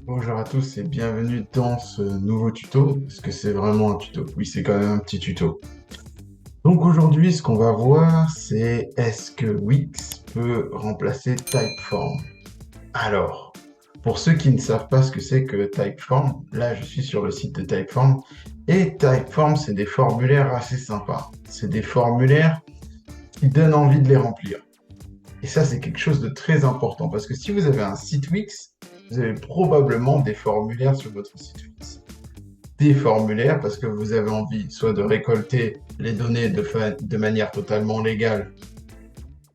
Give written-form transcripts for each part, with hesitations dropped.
Bonjour à tous et bienvenue dans ce nouveau tuto. Est-ce que c'est vraiment un tuto? Oui, c'est quand même un petit tuto. Donc aujourd'hui, ce qu'on va voir, c'est est-ce que Wix peut remplacer Typeform? Alors, pour ceux qui ne savent pas ce que c'est que Typeform, là je suis sur le site de Typeform et Typeform, c'est des formulaires assez sympas. C'est des formulaires qui donnent envie de les remplir. Et ça, c'est quelque chose de très important parce que si vous avez un site Wix, vous avez probablement des formulaires sur votre site Wix. Des formulaires parce que vous avez envie soit de récolter les données de manière totalement légale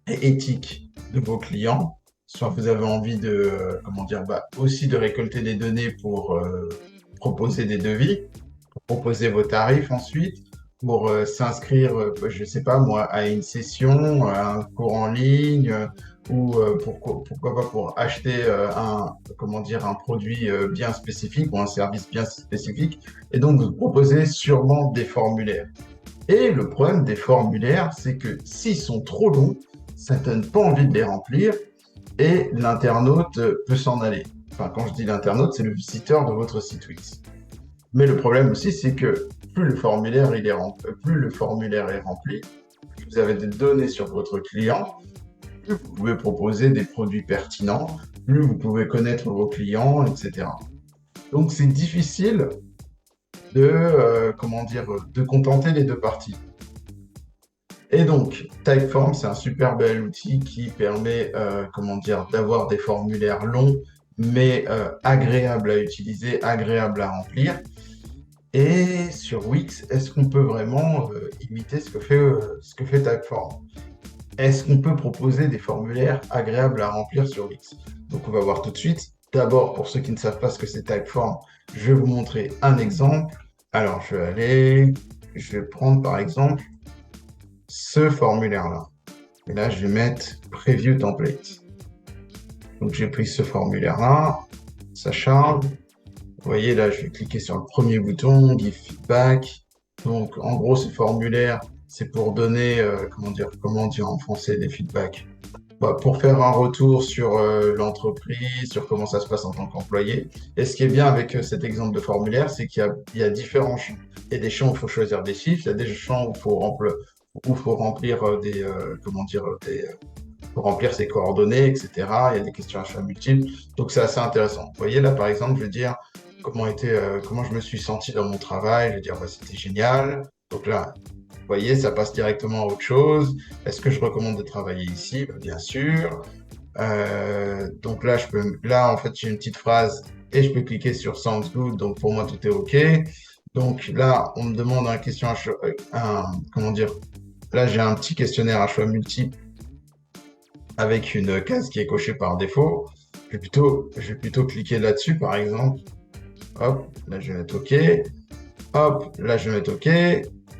et éthique de vos clients, soit vous avez envie de, comment dire, aussi de récolter des données pour proposer des devis, pour proposer vos tarifs ensuite, pour s'inscrire, je ne sais pas moi, à une session, à un cours en ligne, ou pourquoi pas pour acheter comment dire, un produit bien spécifique ou un service bien spécifique. Et donc, vous proposez sûrement des formulaires. Et le problème des formulaires, c'est que s'ils sont trop longs, ça ne donne pas envie de les remplir et l'internaute peut s'en aller. Enfin, quand je dis l'internaute, c'est le visiteur de votre site Wix. Mais le problème aussi, c'est que plus le formulaire est rempli, plus vous avez des données sur votre client, plus vous pouvez proposer des produits pertinents, plus vous pouvez connaître vos clients, etc. Donc c'est difficile de, comment dire, de contenter les deux parties. Et donc, Typeform, c'est un super bel outil qui permet, comment dire, d'avoir des formulaires longs, mais agréables à utiliser, agréables à remplir. Et sur Wix, est-ce qu'on peut vraiment imiter ce que fait Typeform? Est-ce qu'on peut proposer des formulaires agréables à remplir sur Wix? Donc, on va voir tout de suite. D'abord, pour ceux qui ne savent pas ce que c'est Typeform, je vais vous montrer un exemple. Alors, je vais prendre par exemple ce formulaire-là. Et là, je vais mettre Preview Template. Donc, j'ai pris ce formulaire-là, ça charge. Vous voyez, là, je vais cliquer sur le premier bouton, Give Feedback. Donc, en gros, ce formulaire, c'est pour donner, comment dire en français, des feedbacks. Pour faire un retour sur l'entreprise, sur comment ça se passe en tant qu'employé. Et ce qui est bien avec cet exemple de formulaire, c'est qu'il y a différents champs. Il y a des champs où il faut choisir des chiffres, il y a des champs où il faut remplir pour remplir ses coordonnées, etc. Il y a des questions à choix multiples. Donc, c'est assez intéressant. Vous voyez, là, par exemple, je vais dire comment je me suis senti dans mon travail. Je vais dire, c'était génial. Donc là, vous voyez, ça passe directement à autre chose. Est-ce que je recommande de travailler ici? Bien sûr. Donc là, là, en fait, j'ai une petite phrase et je peux cliquer sur Sounds Good. Donc, pour moi, tout est OK. Donc là, on me demande comment dire, là, j'ai un petit questionnaire à choix multiples avec une case qui est cochée par défaut. Je vais plutôt cliquer là-dessus, par exemple. Hop, là, je vais mettre OK. Hop, là, je vais mettre OK.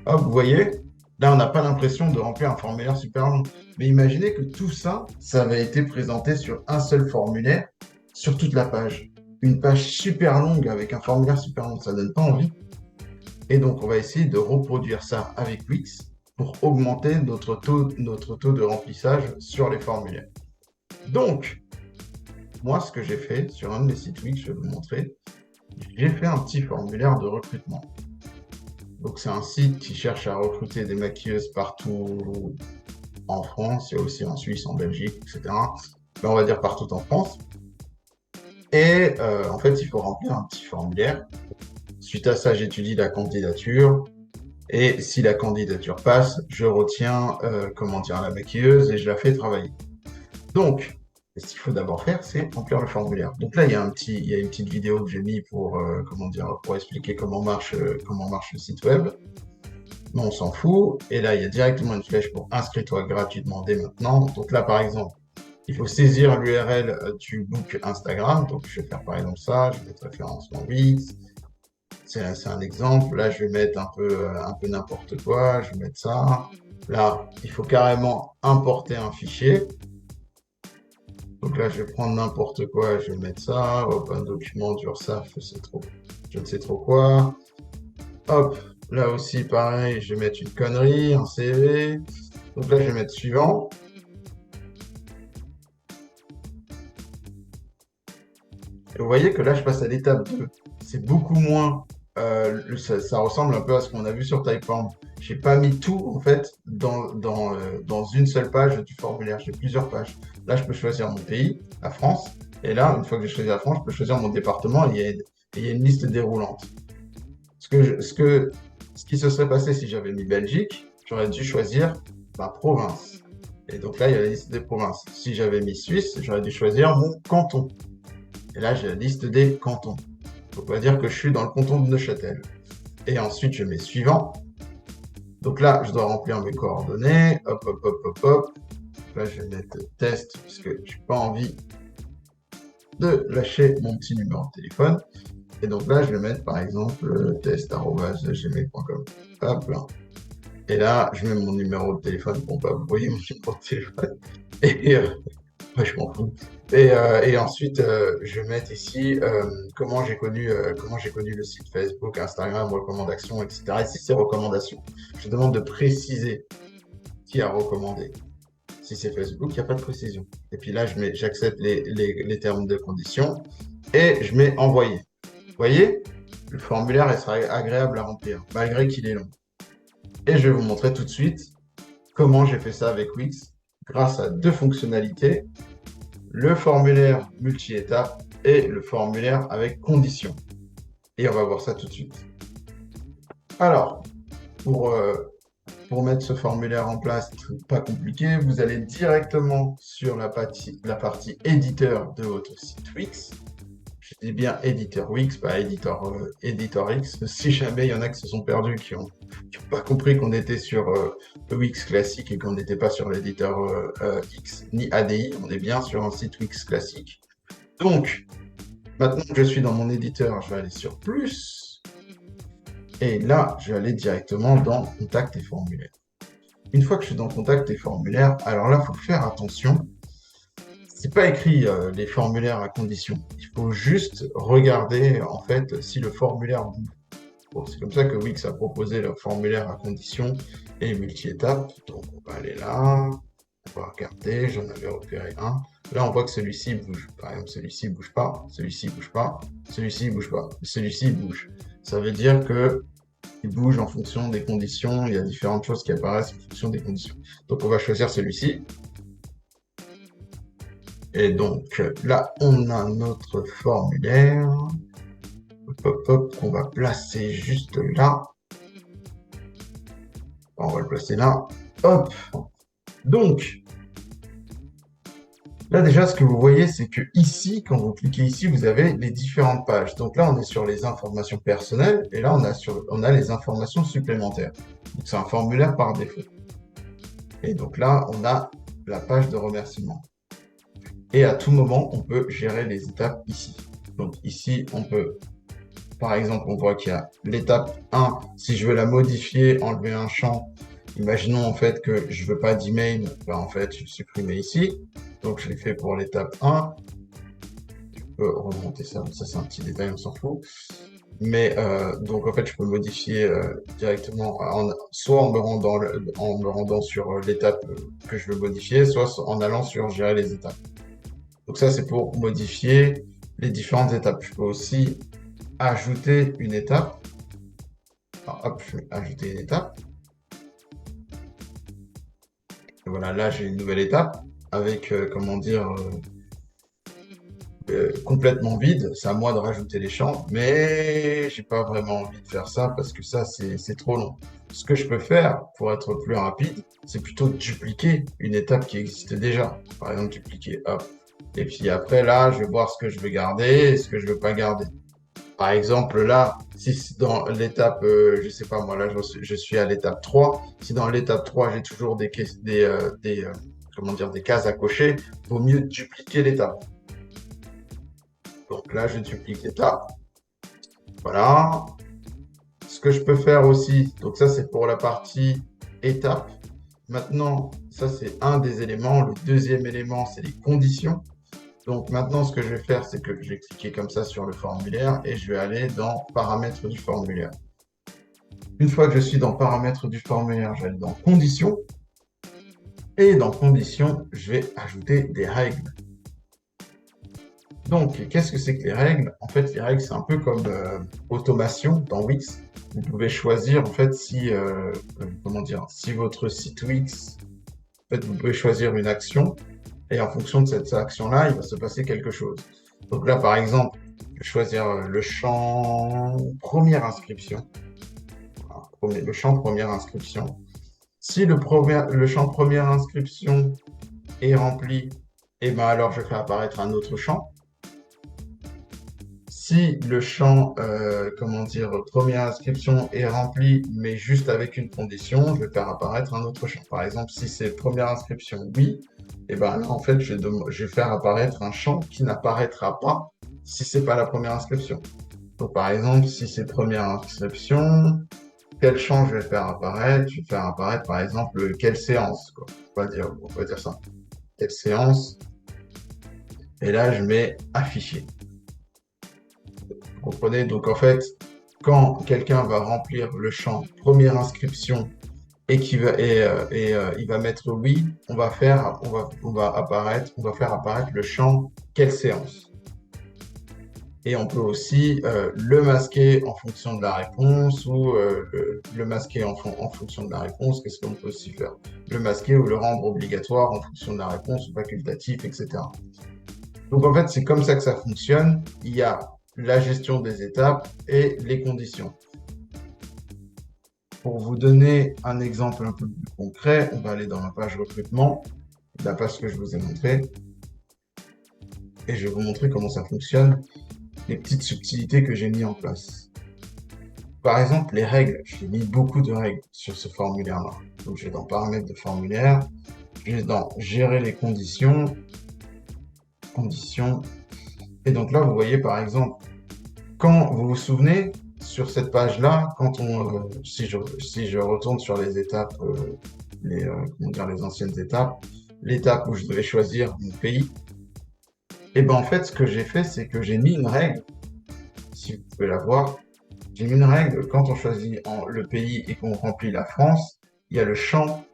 Hop, vous voyez, là, on n'a pas l'impression de remplir un formulaire super long. Mais imaginez que tout ça, ça avait été présenté sur un seul formulaire, sur toute la page. Une page super longue avec un formulaire super long, ça donne pas envie. Et donc, on va essayer de reproduire ça avec Wix pour augmenter notre taux de remplissage sur les formulaires. Donc, moi, ce que j'ai fait sur un de mes sites Wix, je vais vous montrer, j'ai fait un petit formulaire de recrutement. Donc, c'est un site qui cherche à recruter des maquilleuses partout en France, il y a aussi en Suisse, en Belgique, etc. Mais on va dire partout en France. Et en fait, il faut remplir un petit formulaire. Suite à ça, j'étudie la candidature. Et si la candidature passe, je retiens, la maquilleuse et je la fais travailler. Donc, ce qu'il faut d'abord faire, c'est remplir le formulaire. Donc là, il y a une petite vidéo que j'ai mis pour, pour expliquer comment marche le site web. Mais on s'en fout. Et là, il y a directement une flèche pour inscris-toi gratuitement dès maintenant. Donc là, par exemple, il faut saisir l'URL du book Instagram. Donc, je vais faire par exemple ça. Je vais mettre référencement Wix. C'est un exemple. Là, je vais mettre un peu n'importe quoi. Je vais mettre ça. Là, il faut carrément importer un fichier. Donc là, je vais prendre n'importe quoi. Je vais mettre ça. Hop, un document d'URSSAF. Je ne sais trop quoi. Hop, là aussi, pareil. Je vais mettre une connerie, un CV. Donc là, je vais mettre suivant. vous voyez que là, je passe à l'étape 2. C'est beaucoup moins... ça ressemble un peu à ce qu'on a vu sur Typeform. Je n'ai pas mis tout, en fait, dans une seule page du formulaire. J'ai plusieurs pages. Là, je peux choisir mon pays, la France. Et là, une fois que j'ai choisi la France, je peux choisir mon département. Il y a une liste déroulante. Ce qui se serait passé si j'avais mis Belgique, j'aurais dû choisir ma province. Et donc là, il y a la liste des provinces. Si j'avais mis Suisse, j'aurais dû choisir mon canton. Et là, j'ai la liste des cantons. Donc, on va dire que je suis dans le canton de Neuchâtel. Et ensuite, je mets suivant. Donc là, je dois remplir mes coordonnées. Hop, hop, hop, hop, hop. Là, je vais mettre test, puisque je n'ai pas envie de lâcher mon petit numéro de téléphone. Et donc là, je vais mettre, par exemple, test@gmail.com. Hop là. Et là, je mets mon numéro de téléphone. Bon, bah, vous voyez mon numéro de téléphone. Et ouais, je m'en fous. Et ensuite, je vais mettre ici comment j'ai connu le site Facebook, Instagram, recommandations, etc. Ici, c'est recommandations. Je demande de préciser qui a recommandé. Si c'est Facebook, il n'y a pas de précision. Et puis là, j'accepte les termes de conditions et je mets envoyer. Vous voyez, le formulaire il sera agréable à remplir, malgré qu'il est long. Et je vais vous montrer tout de suite comment j'ai fait ça avec Wix, grâce à deux fonctionnalités, le formulaire multi-étapes et le formulaire avec conditions. Et on va voir ça tout de suite. Alors, pour mettre ce formulaire en place, pas compliqué, vous allez directement sur la partie éditeur de votre site Wix. Je dis bien éditeur Wix, pas éditeur X. Si jamais il y en a qui se sont perdus, qui n'ont pas compris qu'on était sur le Wix classique et qu'on n'était pas sur l'éditeur X ni ADI, on est bien sur un site Wix classique. Donc, maintenant que je suis dans mon éditeur, je vais aller sur plus. Et là, je vais aller directement dans Contact et formulaire. Une fois que je suis dans Contact et formulaire, alors là, il faut faire attention. C'est pas écrit les formulaires à condition. Il faut juste regarder en fait si le formulaire bouge. Bon, c'est comme ça que Wix a proposé le formulaire à condition et multi-étape. Donc on va aller là, on va regarder, j'en avais repéré un. Là on voit que celui-ci bouge. Par exemple, celui-ci bouge pas, celui-ci bouge pas, celui-ci bouge pas, celui-ci bouge. Ça veut dire que il bouge en fonction des conditions. Il y a différentes choses qui apparaissent en fonction des conditions. Donc on va choisir celui-ci. Et donc là, on a notre formulaire. Hop, hop, hop, qu'on va placer juste là. On va le placer là. Hop. Donc, là déjà, ce que vous voyez, c'est que ici, quand vous cliquez ici, vous avez les différentes pages. Donc là, on est sur les informations personnelles. Et là, on a les informations supplémentaires. Donc c'est un formulaire par défaut. Et donc là, on a la page de remerciement. Et à tout moment, on peut gérer les étapes ici. Donc ici, on peut, par exemple, on voit qu'il y a l'étape 1. Si je veux la modifier, enlever un champ, imaginons en fait que je veux pas d'email, bah, en fait, je vais le supprimer ici. Donc je l'ai fait pour l'étape 1. Je peux remonter ça, ça c'est un petit détail, on s'en fout. Mais donc en fait, je peux modifier directement, soit en me rendant sur l'étape que je veux modifier, soit en allant sur gérer les étapes. Donc ça, c'est pour modifier les différentes étapes. Je peux aussi ajouter une étape. Alors, hop, je vais ajouter une étape. Et voilà, là, j'ai une nouvelle étape avec, comment dire, complètement vide. C'est à moi de rajouter les champs, mais j'ai pas vraiment envie de faire ça parce que ça, c'est trop long. Ce que je peux faire pour être plus rapide, c'est plutôt dupliquer une étape qui existe déjà. Par exemple, dupliquer, hop. Et puis après, là, je vais voir ce que je veux garder et ce que je veux pas garder. Par exemple, là, si dans l'étape, je sais pas moi, là, je suis à l'étape 3. Si dans l'étape 3, j'ai toujours comment dire, des cases à cocher, il vaut mieux dupliquer l'étape. Donc là, je duplique l'étape. Voilà. Ce que je peux faire aussi, donc ça, c'est pour la partie étape. Maintenant, ça, c'est un des éléments. Le deuxième élément, c'est les conditions. Donc maintenant, ce que je vais faire, c'est que je vais cliquer comme ça sur le formulaire et je vais aller dans paramètres du formulaire. Une fois que je suis dans paramètres du formulaire, je vais aller dans conditions. Et dans conditions, je vais ajouter des règles. Donc, qu'est-ce que c'est que les règles? En fait, les règles, c'est un peu comme automation dans Wix. Vous pouvez choisir, en fait, si, comment dire, si votre site Wix, en fait, vous pouvez choisir une action et en fonction de cette action-là, il va se passer quelque chose. Donc là, par exemple, je vais choisir le champ première inscription. Voilà, le champ première inscription. Si le champ première inscription est rempli, et ben alors je fais apparaître un autre champ. Si le champ, comment dire, première inscription est rempli, mais juste avec une condition, je vais faire apparaître un autre champ. Par exemple, si c'est première inscription, oui, et ben là, en fait, je vais faire apparaître un champ qui n'apparaîtra pas si c'est pas la première inscription. Donc, par exemple, si c'est première inscription, quel champ je vais faire apparaître? Je vais faire apparaître, par exemple, quelle séance, quoi. On va dire ça. Quelle séance? Et là, je mets afficher. Vous comprenez? Donc, en fait, quand quelqu'un va remplir le champ première inscription et il va mettre oui, on va faire apparaître le champ quelle séance. Et on peut aussi le masquer en fonction de la réponse ou le masquer en fonction de la réponse. Qu'est-ce qu'on peut aussi faire? Le masquer ou le rendre obligatoire en fonction de la réponse ou facultatif, etc. Donc en fait, c'est comme ça que ça fonctionne. Il y a la gestion des étapes et les conditions. Pour vous donner un exemple un peu plus concret, on va aller dans la page recrutement, la page que je vous ai montrée, et je vais vous montrer comment ça fonctionne, les petites subtilités que j'ai mis en place. Par exemple, les règles. J'ai mis beaucoup de règles sur ce formulaire-là. Donc, je vais dans paramètres de formulaire, je vais dans gérer les conditions, et donc là, vous voyez par exemple, quand vous vous souvenez, sur cette page-là, si je retourne sur les étapes, les anciennes étapes, l'étape où je devais choisir mon pays, et ben en fait, ce que j'ai fait, c'est que j'ai mis une règle, si vous pouvez la voir, j'ai mis une règle, quand on choisit le pays et qu'on remplit la France, il y a le champ,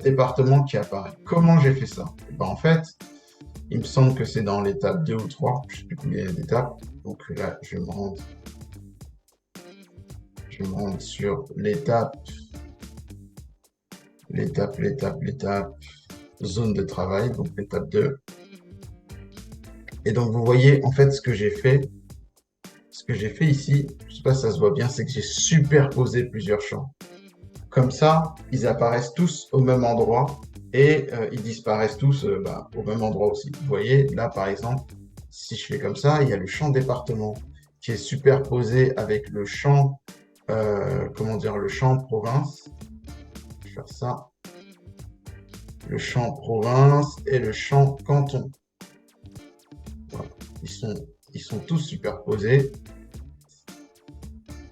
département qui apparaît. Comment j'ai fait ça? Et ben en fait, il me semble que c'est dans l'étape 2 ou 3, je ne sais plus combien il y a d'étapes, donc là, je me rends sur l'étape, zone de travail, donc l'étape 2. Et donc, vous voyez, en fait, ce que j'ai fait ici, je ne sais pas si ça se voit bien, c'est que j'ai superposé plusieurs champs. Comme ça, ils apparaissent tous au même endroit et ils disparaissent tous au même endroit aussi. Vous voyez, là, par exemple, si je fais comme ça, il y a le champ département qui est superposé avec le champ le champ province. Je vais faire ça. Le champ province et le champ canton. Voilà. Ils sont tous superposés.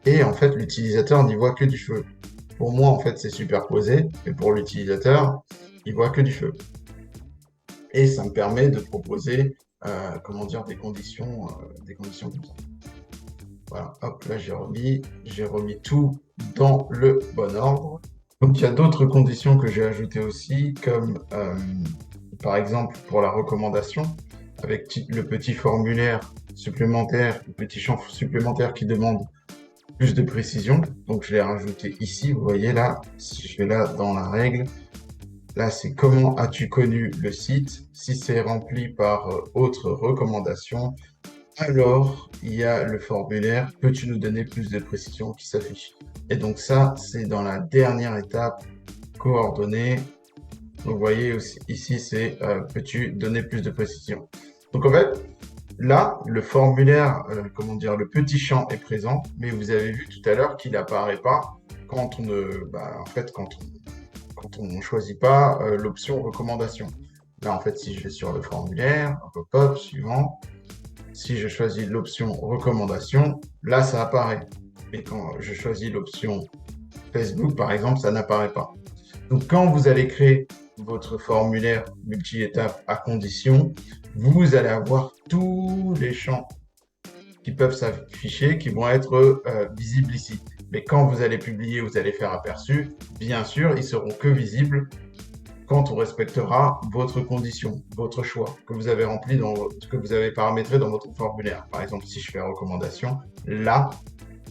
Et en fait, l'utilisateur n'y voit que du feu. Pour moi, en fait, c'est superposé. Mais pour l'utilisateur, il voit que du feu. Et ça me permet de proposer des conditions comme ça. Voilà, hop, là j'ai remis tout dans le bon ordre. Donc il y a d'autres conditions que j'ai ajoutées aussi, comme par exemple pour la recommandation, avec le petit formulaire supplémentaire, le petit champ supplémentaire qui demande plus de précision. Donc je l'ai rajouté ici, vous voyez là, si je vais là dans la règle, là c'est comment as-tu connu le site? Si c'est rempli par autre recommandation, alors, il y a le formulaire, peux-tu nous donner plus de précision qui s'affiche? Et donc ça, c'est dans la dernière étape, coordonnées. Donc vous voyez aussi, ici, c'est peux-tu donner plus de précision? Donc en fait, là, le formulaire, le petit champ est présent, mais vous avez vu tout à l'heure qu'il n'apparaît pas quand on ne choisit pas l'option recommandation. Là, en fait, si je vais sur le formulaire, hop, suivant. Si je choisis l'option recommandation, là, ça apparaît. Et quand je choisis l'option Facebook, par exemple, ça n'apparaît pas. Donc, quand vous allez créer votre formulaire multi-étape à condition, vous allez avoir tous les champs qui peuvent s'afficher, qui vont être visibles ici. Mais quand vous allez publier, vous allez faire aperçu, bien sûr, ils seront que visibles quand on respectera votre condition, votre choix que vous avez rempli, que vous avez paramétré dans votre formulaire. Par exemple, si je fais recommandation, là,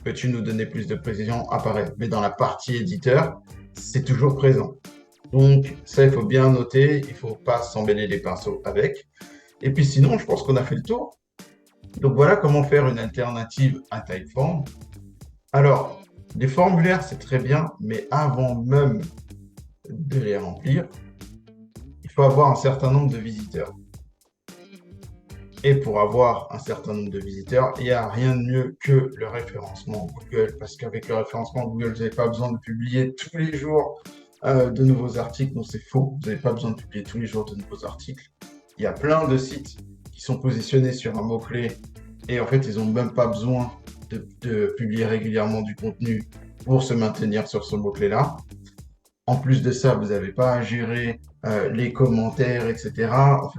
peux-tu nous donner plus de précision apparaît. Mais dans la partie éditeur, c'est toujours présent. Donc ça, il faut bien noter, il ne faut pas s'emmêler les pinceaux avec. Et puis sinon, je pense qu'on a fait le tour. Donc voilà comment faire une alternative à Typeform. Alors, les formulaires, c'est très bien, mais avant même de les remplir, il faut avoir un certain nombre de visiteurs. Et pour avoir un certain nombre de visiteurs, il n'y a rien de mieux que le référencement Google, parce qu'avec le référencement Google, vous n'avez pas besoin de publier tous les jours de nouveaux articles. Non, c'est faux, vous n'avez pas besoin de publier tous les jours de nouveaux articles. Il y a plein de sites qui sont positionnés sur un mot-clé et en fait, ils n'ont même pas besoin de publier régulièrement du contenu pour se maintenir sur ce mot-clé-là. En plus de ça, vous n'avez pas à gérer les commentaires, etc.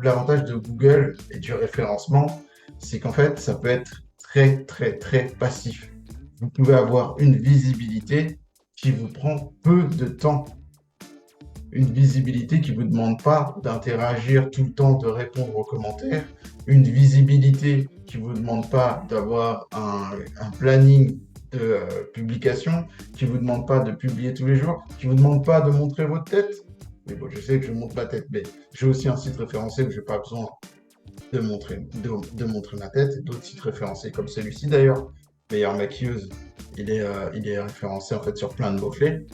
L'avantage de Google et du référencement, c'est qu'en fait, ça peut être très, très, très passif. Vous pouvez avoir une visibilité qui vous prend peu de temps. Une visibilité qui ne vous demande pas d'interagir tout le temps, de répondre aux commentaires. Une visibilité qui ne vous demande pas d'avoir un planning de publication, qui ne vous demande pas de publier tous les jours, qui ne vous demande pas de montrer votre tête. Mais bon, je sais que je montre ma tête, mais j'ai aussi un site référencé où je n'ai pas besoin de montrer ma tête. D'autres sites référencés comme celui-ci d'ailleurs, Meilleure Maquilleuse, il est référencé en fait sur plein de mots-clés.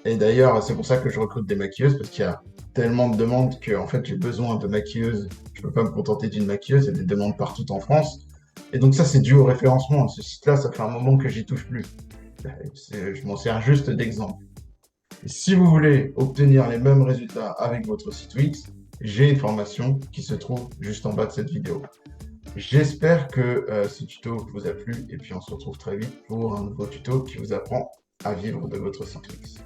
Et d'ailleurs, c'est pour ça que je recrute des maquilleuses, parce qu'il y a tellement de demandes que en fait, j'ai besoin de maquilleuses. Je ne peux pas me contenter d'une maquilleuse, il y a des demandes partout en France. Et donc ça, c'est dû au référencement. Ce site-là, ça fait un moment que j'y touche plus. Je m'en sers juste d'exemple. Et si vous voulez obtenir les mêmes résultats avec votre site Wix, j'ai une formation qui se trouve juste en bas de cette vidéo. J'espère que ce tuto vous a plu et puis on se retrouve très vite pour un nouveau tuto qui vous apprend à vivre de votre site Wix.